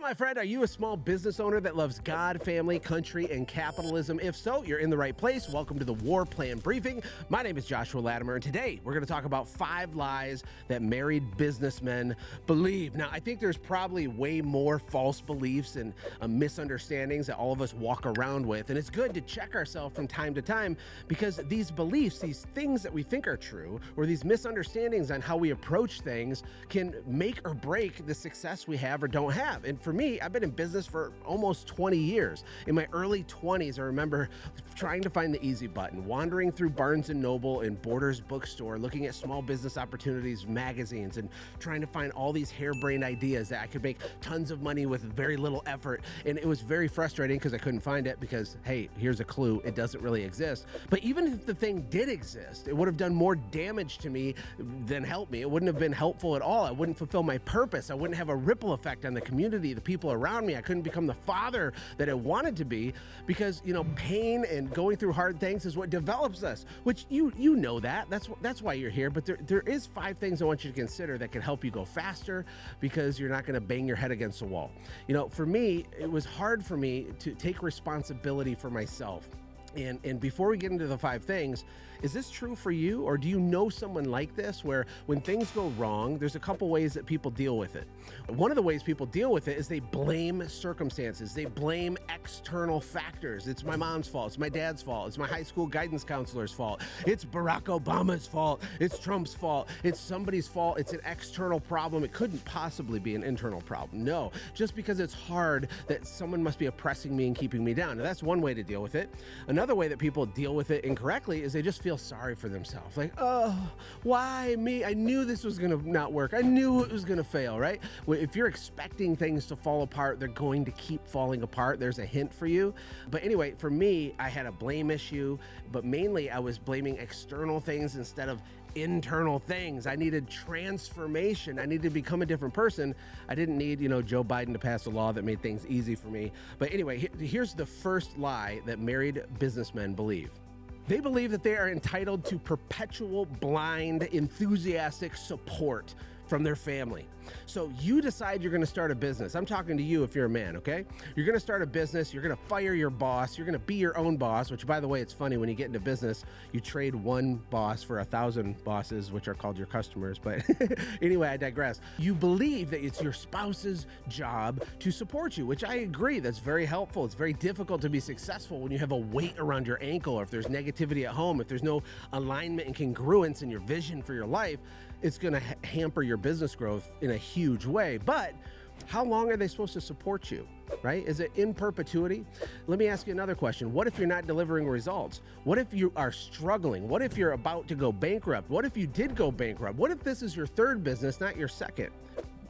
my friend, are you a small business owner that loves God, family, country, and capitalism? If so, you're in the right place. Welcome to the War Plan Briefing. My name is Joshua Latimer, and today we're going to talk about 5 lies that married businessmen believe. Now, I think there's probably way more false beliefs and misunderstandings that all of us walk around with, and it's good to check ourselves from time to time because these beliefs, these things that we think are true, or these misunderstandings on how we approach things can make or break the success we have or don't have. And for me, I've been in business for almost 20 years. In my early 20s, I remember trying to find the easy button, wandering through Barnes & Noble and Borders bookstore, looking at small business opportunities magazines and trying to find all these harebrained ideas that I could make tons of money with very little effort. And it was very frustrating because I couldn't find it because, hey, here's a clue, it doesn't really exist. But even if the thing did exist, it would have done more damage to me than help me. It wouldn't have been helpful at all. I wouldn't fulfill my purpose. I wouldn't have a ripple effect on the community, the people around me. I couldn't become the father that I wanted to be because, pain and going through hard things is what develops us, which you know that. That's why you're here. But there is 5 things I want you to consider that can help you go faster because you're not going to bang your head against the wall. For me, it was hard for me to take responsibility for myself. And before we get into the 5 things, is this true for you, or do you know someone like this where when things go wrong, there's a couple ways that people deal with it? One of the ways people deal with it is they blame circumstances. They blame external factors. It's my mom's fault. It's my dad's fault. It's my high school guidance counselor's fault. It's Barack Obama's fault. It's Trump's fault. It's somebody's fault. It's an external problem. It couldn't possibly be an internal problem. No, just because it's hard that someone must be oppressing me and keeping me down. Now, that's one way to deal with it. Another way that people deal with it incorrectly is they just feel sorry for themselves. Like, oh, why me? I knew this was going to not work. I knew it was going to fail, right? If you're expecting things to fall apart, they're going to keep falling apart. There's a hint for you. But anyway, for me, I had a blame issue, but mainly I was blaming external things instead of internal things. I needed transformation. I needed to become a different person. I didn't need, Joe Biden to pass a law that made things easy for me. But anyway, here's the first lie that married businessmen believe. They believe that they are entitled to perpetual, blind, enthusiastic support from their family. So you decide you're going to start a business. I'm talking to you if you're a man, okay? You're going to start a business. You're going to fire your boss. You're going to be your own boss, which, by the way, it's funny when you get into business, you trade one boss for 1,000 bosses, which are called your customers. But anyway, I digress. You believe that it's your spouse's job to support you, which I agree. That's very helpful. It's very difficult to be successful when you have a weight around your ankle, or if there's negativity at home, if there's no alignment and congruence in your vision for your life, it's going to hamper your business growth in a huge way. But how long are they supposed to support you, right? Is it in perpetuity? Let me ask you another question. What if you're not delivering results? What if you are struggling? What if you're about to go bankrupt? What if you did go bankrupt? What if this is your 3rd business, not your 2nd?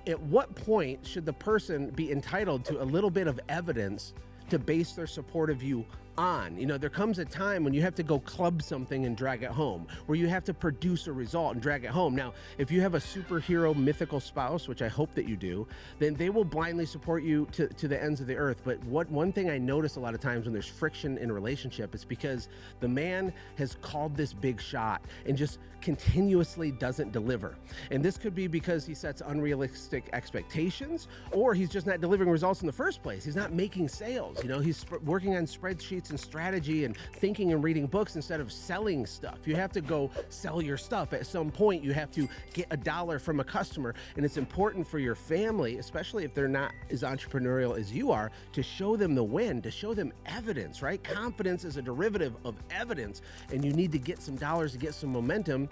At what point should the person be entitled to a little bit of evidence to base their support of you on? There comes a time when you have to go club something and drag it home, where you have to produce a result and drag it home. Now, if you have a superhero mythical spouse, which I hope that you do, then they will blindly support you to the ends of the earth. But one thing I notice a lot of times when there's friction in a relationship is because the man has called this big shot and just continuously doesn't deliver. And this could be because he sets unrealistic expectations, or he's just not delivering results in the first place. He's not making sales. He's working on spreadsheets and strategy and thinking and reading books instead of selling stuff. You have to go sell your stuff. At some point, you have to get $1 from a customer. And it's important for your family, especially if they're not as entrepreneurial as you are, to show them the win, to show them evidence, right? Confidence is a derivative of evidence, and you need to get some dollars to get some momentum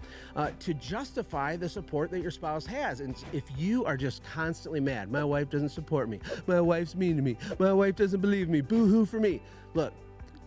to justify the support that your spouse has. And if you are just constantly mad, my wife doesn't support me, my wife's mean to me, my wife doesn't believe me, boo-hoo for me. Look,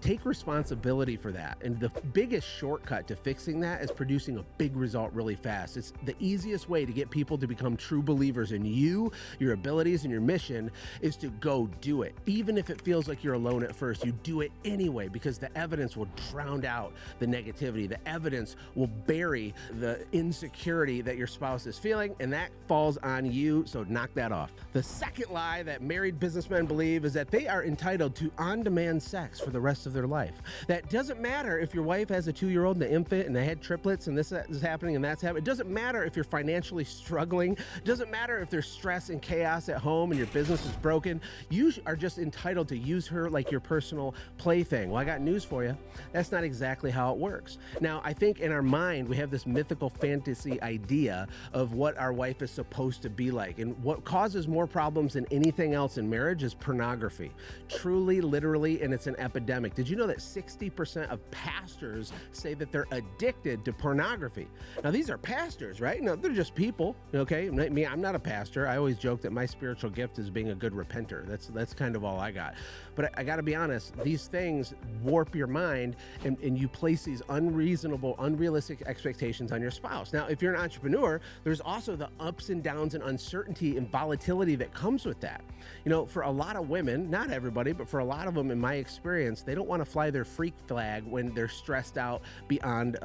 take responsibility for that. And the biggest shortcut to fixing that is producing a big result really fast. It's the easiest way to get people to become true believers in you, your abilities, and your mission is to go do it. Even if it feels like you're alone at first, you do it anyway because the evidence will drown out the negativity. The evidence will bury the insecurity that your spouse is feeling, and that falls on you, so knock that off. The second lie that married businessmen believe is that they are entitled to on-demand sex for the rest of of their life. That doesn't matter if your wife has a 2-year-old and an infant and they had triplets and this is happening and that's happening. It doesn't matter if you're financially struggling. It doesn't matter if there's stress and chaos at home and your business is broken. You are just entitled to use her like your personal plaything. Well, I got news for you. That's not exactly how it works. Now, I think in our mind, we have this mythical fantasy idea of what our wife is supposed to be like. And what causes more problems than anything else in marriage is pornography. Truly, literally, and it's an epidemic. Did you know that 60% of pastors say that they're addicted to pornography? Now, these are pastors, right? No, they're just people, okay? Me, I'm not a pastor. I always joke that my spiritual gift is being a good repenter. That's kind of all I got. But I got to be honest, these things warp your mind and you place these unreasonable, unrealistic expectations on your spouse. Now, if you're an entrepreneur, there's also the ups and downs and uncertainty and volatility that comes with that. You know, for a lot of women, not everybody, but for a lot of them, in my experience, they don't want to fly their freak flag when they're stressed out beyond,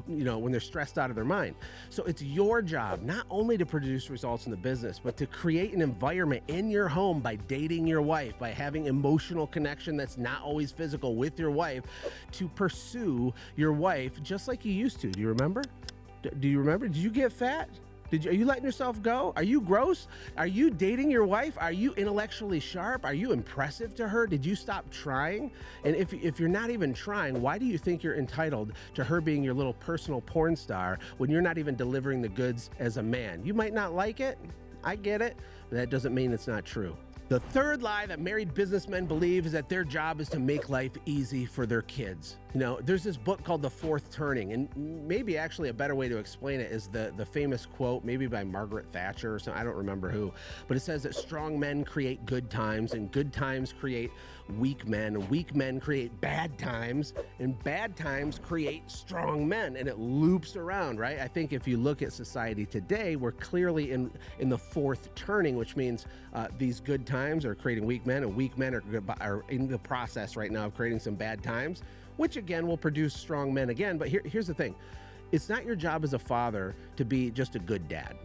when they're stressed out of their mind. So it's your job not only to produce results in the business, but to create an environment in your home by dating your wife, by having emotional connection that's not always physical with your wife, to pursue your wife just like you used to. Do you remember? Do you remember? Did you get fat? Are you letting yourself go? Are you gross? Are you dating your wife? Are you intellectually sharp? Are you impressive to her? Did you stop trying? And if you're not even trying, why do you think you're entitled to her being your little personal porn star when you're not even delivering the goods as a man? You might not like it. I get it. But that doesn't mean it's not true. The third lie that married businessmen believe is that their job is to make life easy for their kids. You know, there's this book called The Fourth Turning, and maybe actually a better way to explain it is the famous quote, maybe by Margaret Thatcher or something, I don't remember who, but it says that strong men create good times, and good times create weak men, and weak men create bad times, and bad times create strong men, and it loops around, right? I think if you look at society today, we're clearly in the fourth turning, which means these good times are creating weak men, and weak men are in the process right now of creating some bad times, which again will produce strong men again. But here's the thing. It's not your job as a father to be just a good dad.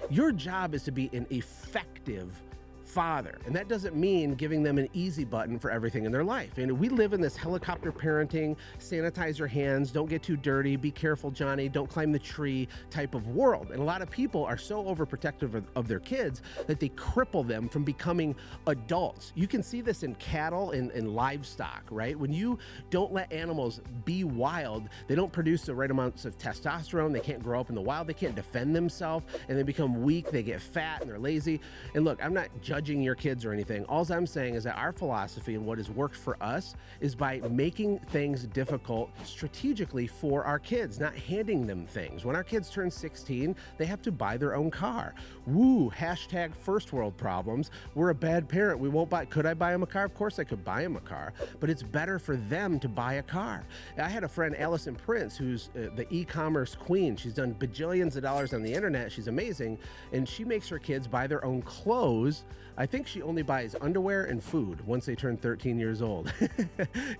Your job is to be an effective father. And that doesn't mean giving them an easy button for everything in their life. And we live in this helicopter parenting, sanitize your hands, don't get too dirty, be careful, Johnny, don't climb the tree type of world. And a lot of people are so overprotective of their kids that they cripple them from becoming adults. You can see this in cattle and livestock, right? When you don't let animals be wild, they don't produce the right amounts of testosterone, they can't grow up in the wild, they can't defend themselves, and they become weak, they get fat, and they're lazy. And look, I'm not judging your kids or anything. All I'm saying is that our philosophy and what has worked for us is by making things difficult strategically for our kids, not handing them things. When our kids turn 16, they have to buy their own car. Woo, hashtag first world problems. We're a bad parent. We won't buy. Could I buy him a car? Of course I could buy him a car, but it's better for them to buy a car. I had a friend, Allison Prince, who's the e-commerce queen. She's done bajillions of dollars on the internet. She's amazing. And she makes her kids buy their own clothes. I think she only buys underwear and food once they turn 13 years old.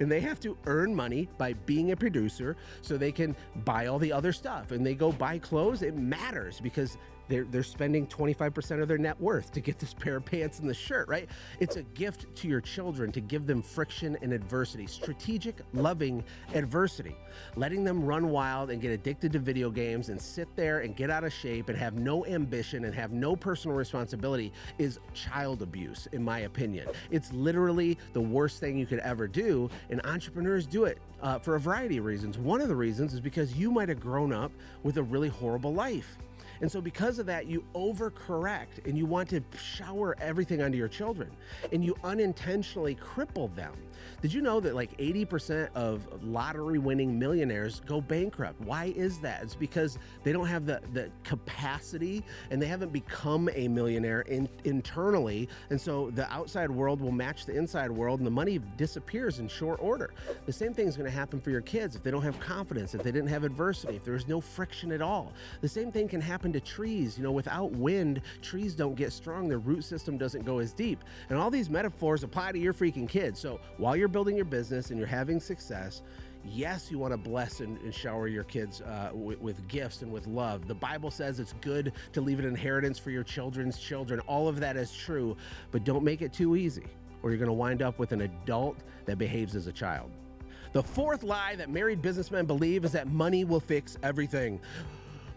And they have to earn money by being a producer so they can buy all the other stuff. And they go buy clothes. It matters because they're spending 25% of their net worth to get this pair of pants and the shirt, right? It's a gift to your children to give them friction and adversity, strategic, loving adversity. Letting them run wild and get addicted to video games and sit there and get out of shape and have no ambition and have no personal responsibility is child abuse, in my opinion. It's literally the worst thing you could ever do, and entrepreneurs do it for a variety of reasons. One of the reasons is because you might have grown up with a really horrible life. And so because of that, you overcorrect and you want to shower everything onto your children and you unintentionally cripple them. Did you know that like 80% of lottery winning millionaires go bankrupt? Why is that? It's because they don't have the capacity and they haven't become a millionaire internally. And so the outside world will match the inside world and the money disappears in short order. The same thing is going to happen for your kids if they don't have confidence, if they didn't have adversity, if there's no friction at all. The same thing can happen to trees. You know, without wind, trees don't get strong. Their root system doesn't go as deep. And all these metaphors apply to your freaking kids. So while you're building your business and you're having success, yes, you want to bless and shower your kids with gifts and with love. The Bible says it's good to leave an inheritance for your children's children. All of that is true, but don't make it too easy or you're going to wind up with an adult that behaves as a child. The fourth lie that married businessmen believe is that money will fix everything.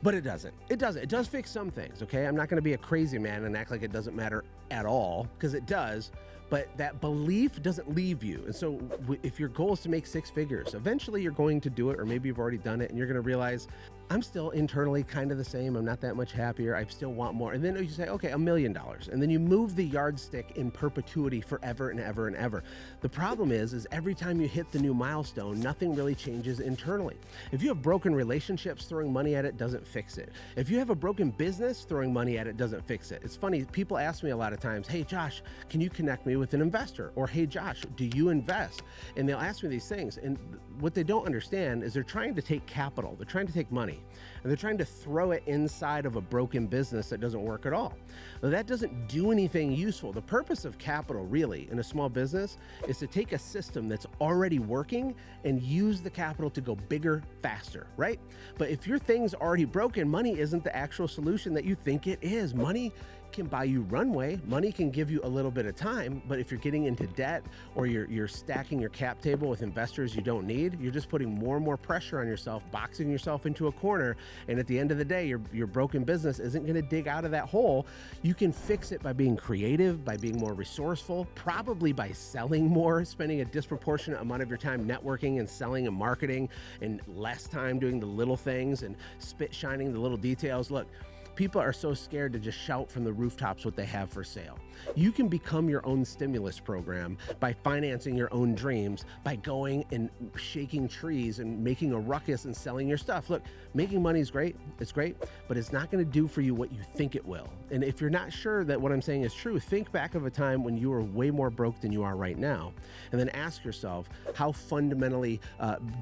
But it doesn't. It doesn't. It does fix some things, okay? I'm not going to be a crazy man and act like it doesn't matter at all, because it does. But that belief doesn't leave you. And so if your goal is to make six figures, eventually you're going to do it, or maybe you've already done it, and you're going to realize, I'm still internally kind of the same. I'm not that much happier. I still want more. And then you say, okay, $1 million. And then you move the yardstick in perpetuity forever and ever and ever. The problem is every time you hit the new milestone, nothing really changes internally. If you have broken relationships, throwing money at it doesn't fix it. If you have a broken business, throwing money at it doesn't fix it. It's funny, people ask me a lot of times, hey Josh, can you connect me with an investor? Or hey Josh, do you invest? And they'll ask me these things. And what they don't understand is they're trying to take capital. They're trying to take money. And they're trying to throw it inside of a broken business that doesn't work at all. Now, that doesn't do anything useful. The purpose of capital, really, in a small business is to take a system that's already working and use the capital to go bigger, faster, right? But if your thing's already broken, money isn't the actual solution that you think it is. Money can buy you runway. Money can give you a little bit of time, but if you're getting into debt or you're stacking your cap table with investors you don't need, you're just putting more and more pressure on yourself, boxing yourself into a corner. And at the end of the day, your broken business isn't going to dig out of that hole. You can fix it by being creative, by being more resourceful, probably by selling more, spending a disproportionate amount of your time networking and selling and marketing, and less time doing the little things and spit shining the little details. Look, people are so scared to just shout from the rooftops what they have for sale. You can become your own stimulus program by financing your own dreams, by going and shaking trees and making a ruckus and selling your stuff. Look, making money is great. It's great, but it's not going to do for you what you think it will. And if you're not sure that what I'm saying is true, think back of a time when you were way more broke than you are right now. And then ask yourself, how fundamentally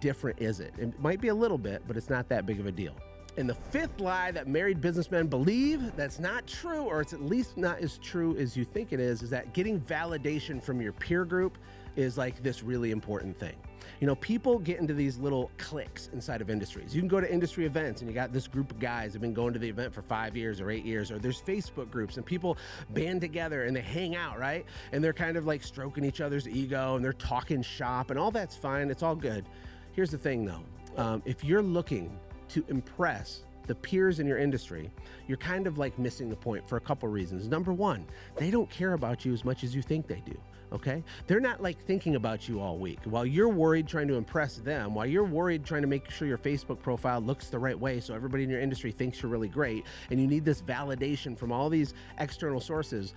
different is it? It might be a little bit, but it's not that big of a deal. And the fifth lie that married businessmen believe that's not true, or it's at least not as true as you think it is that getting validation from your peer group is like this really important thing. You know, people get into these little cliques inside of industries. You can go to industry events and you got this group of guys that have been going to the event for 5 years or 8 years, or there's Facebook groups and people band together and they hang out, right? And they're kind of like stroking each other's ego and they're talking shop, and all that's fine. It's all good. Here's the thing though. If you're looking to impress the peers in your industry, you're kind of like missing the point for a couple reasons. Number one, they don't care about you as much as you think they do. Okay? They're not like thinking about you all week. While you're worried trying to impress them, while you're worried trying to make sure your Facebook profile looks the right way so everybody in your industry thinks you're really great, and you need this validation from all these external sources,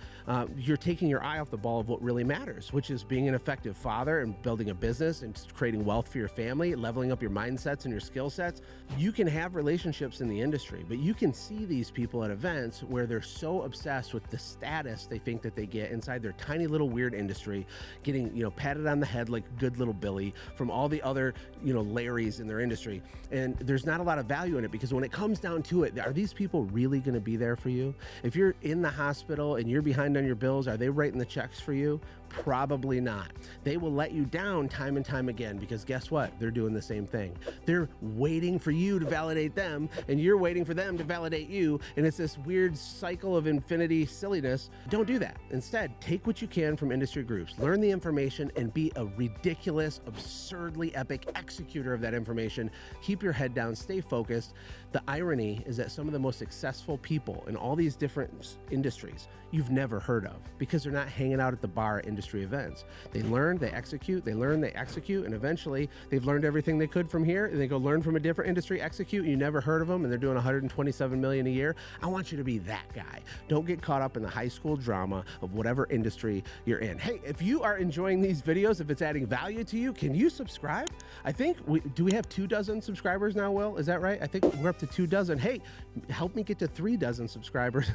you're taking your eye off the ball of what really matters, which is being an effective father and building a business and creating wealth for your family, leveling up your mindsets and your skill sets. You can have relationships in the industry, but you can see these people at events where they're so obsessed with the status they think that they get inside their tiny little weird industry, getting, you know, patted on the head like good little Billy from all the other, you know, Larrys in their industry. And there's not a lot of value in it, because when it comes down to it, are these people really going to be there for you? If you're in the hospital and you're behind on your bills, are they writing the checks for you? Probably not. They will let you down time and time again, because guess what? They're doing the same thing. They're waiting for you to validate them, and you're waiting for them to validate you. And it's this weird cycle of infinity silliness. Don't do that. Instead, take what you can from industry groups, learn the information, and be a ridiculous, absurdly epic executor of that information. Keep your head down, stay focused. The irony is that some of the most successful people in all these different industries you've never heard of, because they're not hanging out at the bar at industry events. They learn, they execute, they learn, they execute, and eventually they've learned everything they could from here, and they go learn from a different industry, execute, and you never heard of them, and they're doing $127 million a year. I want you to be that guy. Don't get caught up in the high school drama of whatever industry you're in. Hey, if you are enjoying these videos, if it's adding value to you, can you subscribe? I think do we have 24 subscribers now, Will? Is that right? I think we're up to 24. Hey, help me get to 36 subscribers.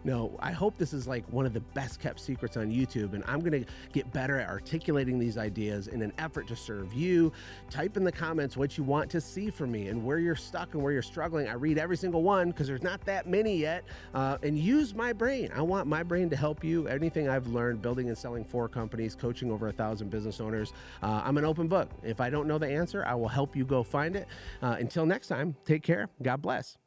No, I hope this is like one of the best kept secrets on YouTube, and I'm going to get better at articulating these ideas in an effort to serve you. Type in the comments what you want to see from me and where you're stuck and where you're struggling. I read every single one because there's not that many yet. And use my brain. I want my brain to help you. Anything I've learned building and selling 4 companies, coaching over 1,000 business owners. I'm an open book. If I don't know the answer, I will help you go find it. Until next time, take care. God bless.